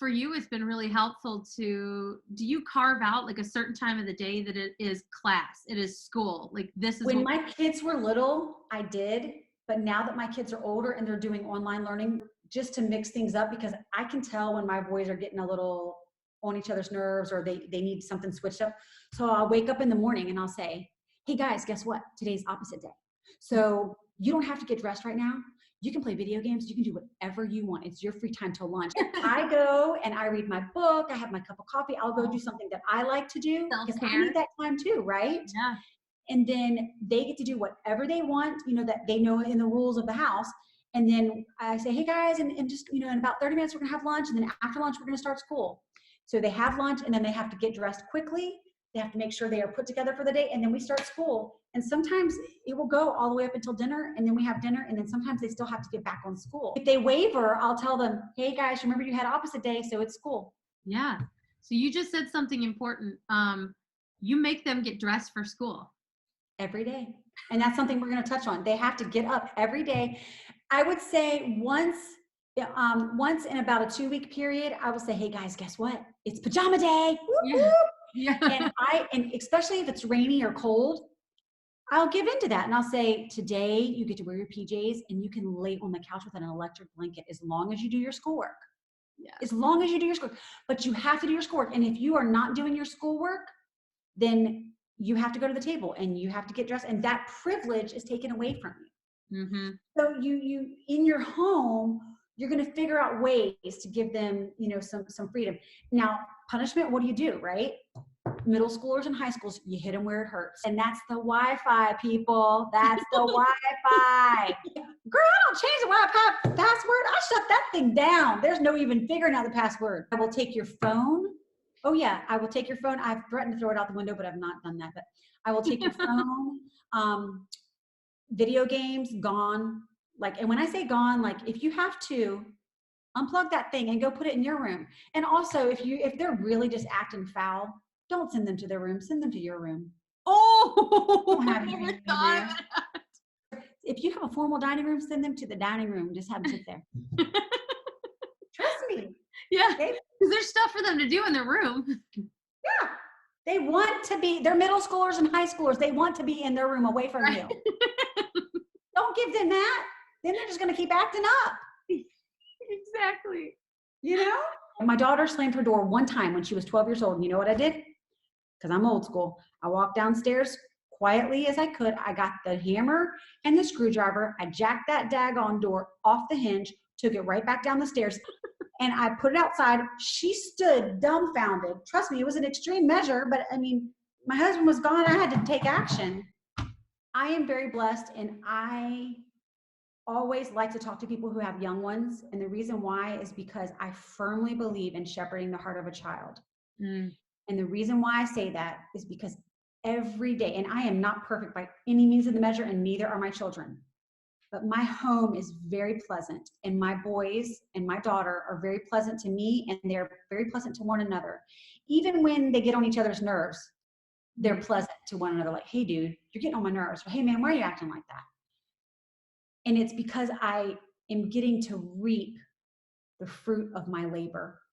for you, it's been really helpful do you carve out like a certain time of the day that it is class, it is school, like this is When what, my kids were little, I did, but now that my kids are older and they're doing online learning, just to mix things up, because I can tell when my boys are getting a little on each other's nerves or they need something switched up. So I'll wake up in the morning and I'll say, hey guys, guess what? Today's opposite day. So you don't have to get dressed right now. You can play video games. You can do whatever you want. It's your free time till lunch. I go and I read my book. I have my cup of coffee. I'll go do something that I like to do because I self-care. need that time too, right? Yeah. And then they get to do whatever they want, that they know in the rules of the house. And then I say, hey guys, and just, in about 30 minutes, we're gonna have lunch. And then after lunch, we're gonna start school. So they have lunch and then they have to get dressed quickly. They have to make sure they are put together for the day. And then we start school. And sometimes it will go all the way up until dinner. And then we have dinner. And then sometimes they still have to get back on school. If they waver, I'll tell them, hey guys, remember you had opposite day, so it's school. Yeah. So you just said something important. You make them get dressed for school. Every day. And that's something we're going to touch on. They have to get up every day. I would say once in about a 2-week period, I will say, hey guys, guess what? It's pajama day. Whoop, whoop. Yeah. And especially if it's rainy or cold, I'll give into that. And I'll say, today you get to wear your PJs and you can lay on the couch with an electric blanket as long as you do your schoolwork. Yeah. As long as you do your schoolwork. But you have to do your schoolwork. And if you are not doing your schoolwork, then you have to go to the table and you have to get dressed, and that privilege is taken away from you. Mm-hmm. So you in your home, you're going to figure out ways to give them, some freedom. Now, punishment, what do? Right? Middle schoolers and high schools, you hit them where it hurts. And that's the Wi-Fi, people. That's the Wi-Fi. Girl, I don't change the Wi-Fi password. I shut that thing down. There's no even figuring out the password. I will take your phone. Oh yeah, I will take your phone. I've threatened to throw it out the window, but I've not done that. But I will take your phone. Video games, gone. And when I say gone, if you have to, unplug that thing and go put it in your room. And also, if they're really just acting foul, don't send them to their room. Send them to your room. Oh, I never thought of that. If you have a formal dining room, send them to the dining room. Just have them sit there. Trust me. Yeah, because there's stuff for them to do in their room. Yeah. They want to be, they're middle schoolers and high schoolers. They want to be in their room away from you. Don't give them that. Then they're just going to keep acting up. Exactly. My daughter slammed her door one time when she was 12 years old. And you know what I did? Because I'm old school. I walked downstairs quietly as I could. I got the hammer and the screwdriver. I jacked that daggone door off the hinge, took it right back down the stairs, and I put it outside. She stood dumbfounded. Trust me, it was an extreme measure, but my husband was gone. I had to take action. I am very blessed, and I always like to talk to people who have young ones. And the reason why is because I firmly believe in shepherding the heart of a child. Mm. And the reason why I say that is because every day, and I am not perfect by any means of the measure, and neither are my children, but my home is very pleasant, and my boys and my daughter are very pleasant to me, and they're very pleasant to one another. Even when they get on each other's nerves, they're pleasant to one another. Like, hey dude, you're getting on my nerves. Or, hey man, why are you acting like that? And it's because I am getting to reap the fruit of my labor.